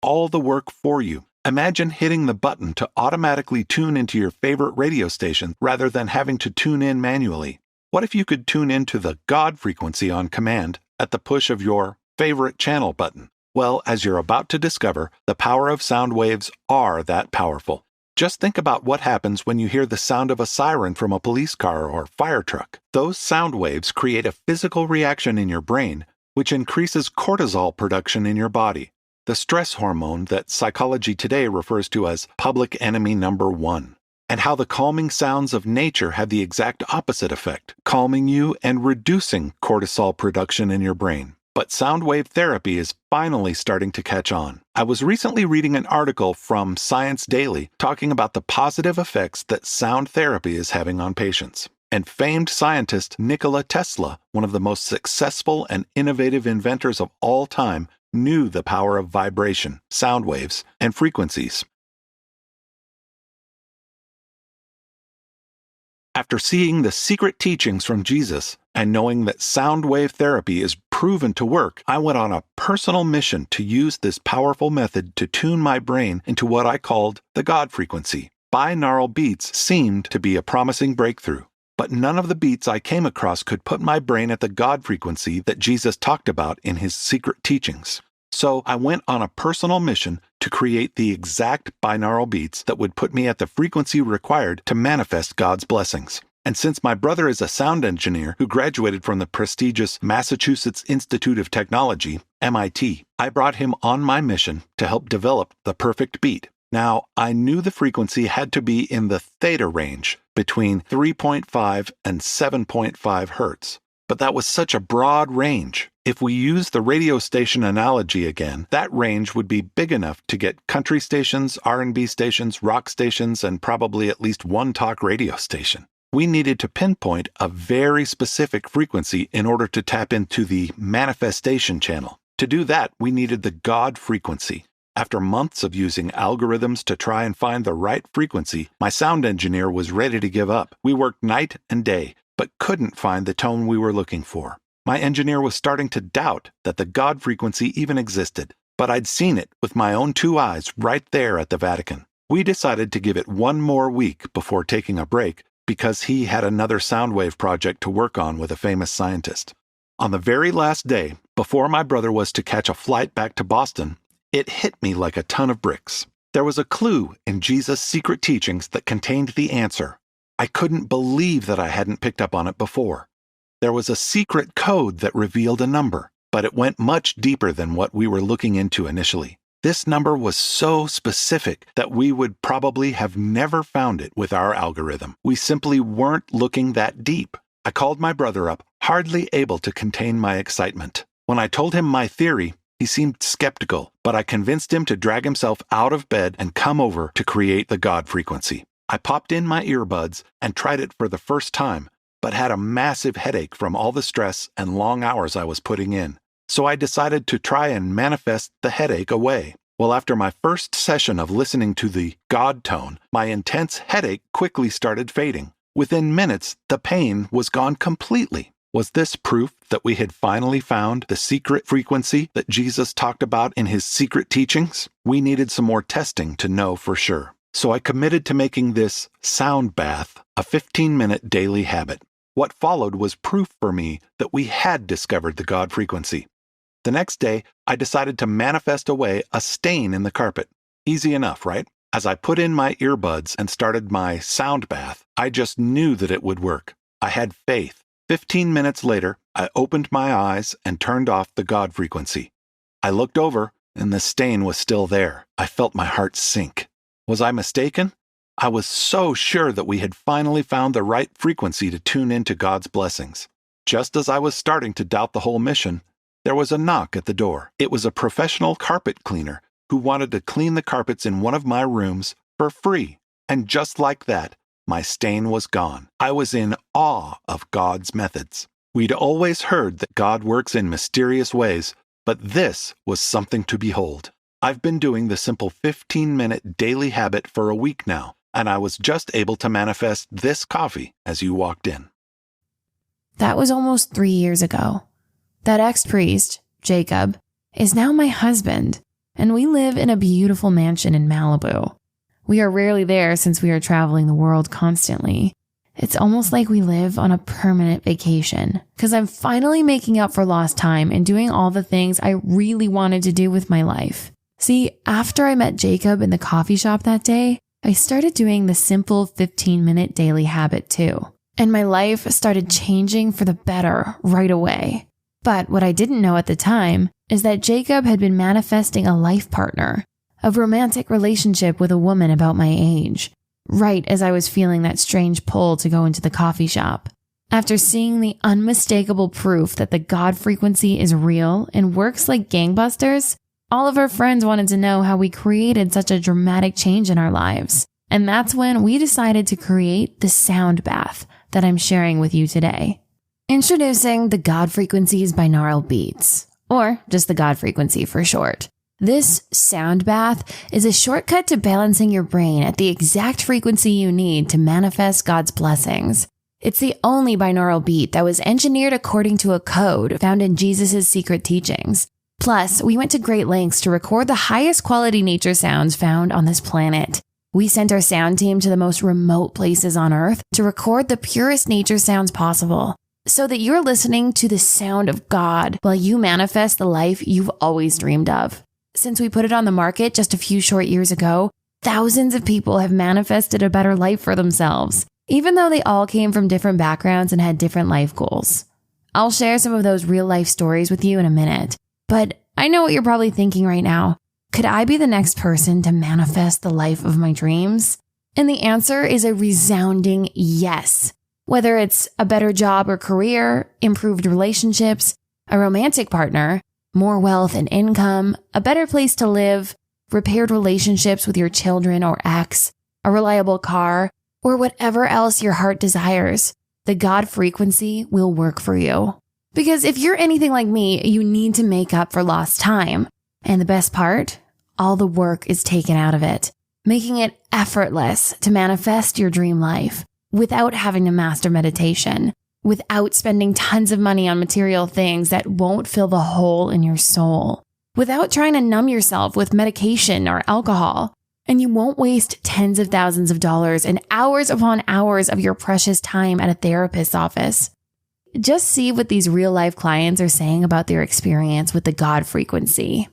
all the work for you. Imagine hitting the button to automatically tune into your favorite radio station rather than having to tune in manually. What if you could tune into the God frequency on command at the push of your favorite channel button? Well, as you're about to discover, the power of sound waves are that powerful. Just think about what happens when you hear the sound of a siren from a police car or fire truck. Those sound waves create a physical reaction in your brain, which increases cortisol production in your body, the stress hormone that psychology today refers to as public enemy number one. And how the calming sounds of nature have the exact opposite effect, calming you and reducing cortisol production in your brain. But sound wave therapy is finally starting to catch on. I was recently reading an article from Science Daily talking about the positive effects that sound therapy is having on patients. And famed scientist Nikola Tesla, one of the most successful and innovative inventors of all time, knew the power of vibration, sound waves, and frequencies. After seeing the secret teachings from Jesus and knowing that sound wave therapy is proven to work, I went on a personal mission to use this powerful method to tune my brain into what I called the God frequency. Binaural beats seemed to be a promising breakthrough, but none of the beats I came across could put my brain at the God frequency that Jesus talked about in his secret teachings. So I went on a personal mission to create the exact binaural beats that would put me at the frequency required to manifest God's blessings. And since my brother is a sound engineer who graduated from the prestigious Massachusetts Institute of Technology, MIT, I brought him on my mission to help develop the perfect beat. Now, I knew the frequency had to be in the theta range, between 3.5 and 7.5 hertz. But that was such a broad range. If we use the radio station analogy again, that range would be big enough to get country stations, R&B stations, rock stations, and probably at least one talk radio station. We needed to pinpoint a very specific frequency in order to tap into the manifestation channel. To do that, we needed the God frequency. After months of using algorithms to try and find the right frequency, my sound engineer was ready to give up. We worked night and day, but couldn't find the tone we were looking for. My engineer was starting to doubt that the God frequency even existed, but I'd seen it with my own two eyes right there at the Vatican. We decided to give it one more week before taking a break because he had another sound wave project to work on with a famous scientist. On the very last day, before my brother was to catch a flight back to Boston, it hit me like a ton of bricks. There was a clue in Jesus' secret teachings that contained the answer. I couldn't believe that I hadn't picked up on it before. There was a secret code that revealed a number, but it went much deeper than what we were looking into initially. This number was so specific that we would probably have never found it with our algorithm. We simply weren't looking that deep. I called my brother up, hardly able to contain my excitement. When I told him my theory, he seemed skeptical, but I convinced him to drag himself out of bed and come over to create the God frequency. I popped in my earbuds and tried it for the first time, but had a massive headache from all the stress and long hours I was putting in. So I decided to try and manifest the headache away. Well, after my first session of listening to the God tone, my intense headache quickly started fading. Within minutes, the pain was gone completely. Was this proof that we had finally found the secret frequency that Jesus talked about in his secret teachings? We needed some more testing to know for sure. So I committed to making this sound bath a 15-minute daily habit. What followed was proof for me that we had discovered the God frequency. The next day, I decided to manifest away a stain in the carpet. Easy enough, right? As I put in my earbuds and started my sound bath, I just knew that it would work. I had faith. 15 minutes later, I opened my eyes and turned off the God frequency. I looked over, and the stain was still there. I felt my heart sink. Was I mistaken? I was so sure that we had finally found the right frequency to tune into God's blessings. Just as I was starting to doubt the whole mission, there was a knock at the door. It was a professional carpet cleaner who wanted to clean the carpets in one of my rooms for free. And just like that, my stain was gone. I was in awe of God's methods. We'd always heard that God works in mysterious ways, but this was something to behold. I've been doing the simple 15-minute daily habit for a week now, and I was just able to manifest this coffee as you walked in. That was almost 3 years ago. That ex-priest, Jacob, is now my husband. and we live in a beautiful mansion in Malibu. We are rarely there since we are traveling the world constantly. It's almost like we live on a permanent vacation because I'm finally making up for lost time and doing all the things I really wanted to do with my life. See, after I met Jacob in the coffee shop that day, I started doing the simple 15-minute daily habit too. And my life started changing for the better right away. But what I didn't know at the time is that Jacob had been manifesting a life partner, a romantic relationship with a woman about my age, right as I was feeling that strange pull to go into the coffee shop. After seeing the unmistakable proof that the God frequency is real and works like gangbusters, all of our friends wanted to know how we created such a dramatic change in our lives. And that's when we decided to create the sound bath that I'm sharing with you today. Introducing the God frequency's binaural beats, or just the God frequency for short. This sound bath is a shortcut to balancing your brain at the exact frequency you need to manifest God's blessings. It's the only binaural beat that was engineered according to a code found in Jesus' secret teachings. Plus, we went to great lengths to record the highest quality nature sounds found on this planet. We sent our sound team to the most remote places on Earth to record the purest nature sounds possible, so that you're listening to the sound of God while you manifest the life you've always dreamed of. Since we put it on the market just a few short years ago, thousands of people have manifested a better life for themselves, even though they all came from different backgrounds and had different life goals. I'll share some of those real life stories with you in a minute, but I know what you're probably thinking right now. Could I be the next person to manifest the life of my dreams? And the answer is a resounding yes. Whether it's a better job or career, improved relationships, a romantic partner, more wealth and income, a better place to live, repaired relationships with your children or ex, a reliable car, or whatever else your heart desires, the God frequency will work for you. Because if you're anything like me, you need to make up for lost time. And the best part, all the work is taken out of it, making it effortless to manifest your dream life without having to master meditation, without spending tons of money on material things that won't fill the hole in your soul, without trying to numb yourself with medication or alcohol. And you won't waste tens of thousands of dollars and hours upon hours of your precious time at a therapist's office. Just see what these real-life clients are saying about their experience with the God frequency.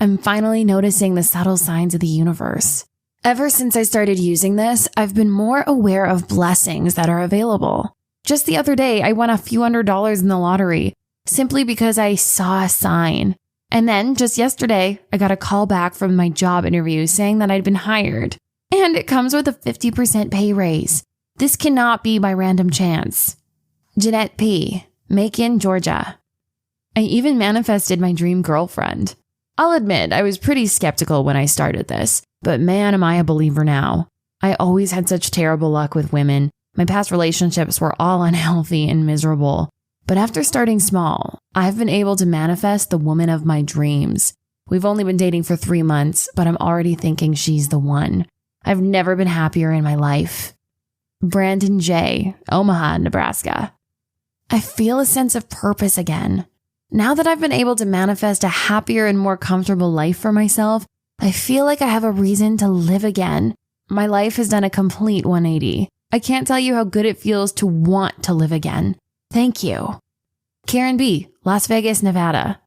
I'm finally noticing the subtle signs of the universe. Ever since I started using this, I've been more aware of blessings that are available. Just the other day, I won a few $100s in the lottery, simply because I saw a sign. And then, just yesterday, I got a call back from my job interview saying that I'd been hired. And it comes with a 50% pay raise. This cannot be by random chance. Jeanette P., Macon, Georgia. I even manifested my dream girlfriend. I'll admit, I was pretty skeptical when I started this, but man, am I a believer now. I always had such terrible luck with women. My past relationships were all unhealthy and miserable. But after starting small, I've been able to manifest the woman of my dreams. We've only been dating for 3 months, but I'm already thinking she's the one. I've never been happier in my life. Brandon J., Omaha, Nebraska. I feel a sense of purpose again. Now that I've been able to manifest a happier and more comfortable life for myself, I feel like I have a reason to live again. My life has done a complete 180. I can't tell you how good it feels to want to live again. Thank you. Karen B., Las Vegas, Nevada.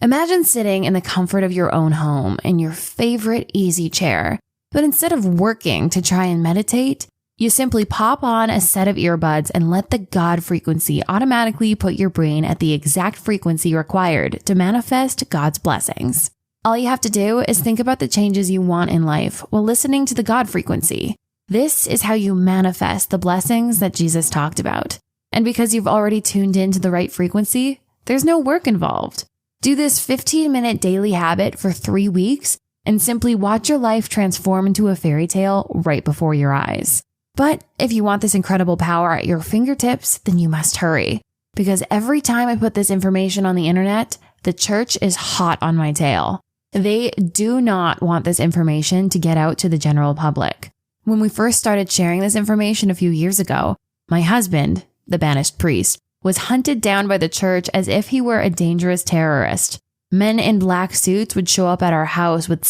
Imagine sitting in the comfort of your own home in your favorite easy chair, but instead of working to try and meditate, you simply pop on a set of earbuds and let the God frequency automatically put your brain at the exact frequency required to manifest God's blessings. All you have to do is think about the changes you want in life while listening to the God frequency. This is how you manifest the blessings that Jesus talked about. And because you've already tuned into the right frequency, there's no work involved. Do this 15-minute daily habit for 3 weeks and simply watch your life transform into a fairy tale right before your eyes. But if you want this incredible power at your fingertips, then you must hurry. Because every time I put this information on the internet, the church is hot on my tail. They do not want this information to get out to the general public. When we first started sharing this information a few years ago, my husband, the banished priest, was hunted down by the church as if he were a dangerous terrorist. Men in black suits would show up at our house with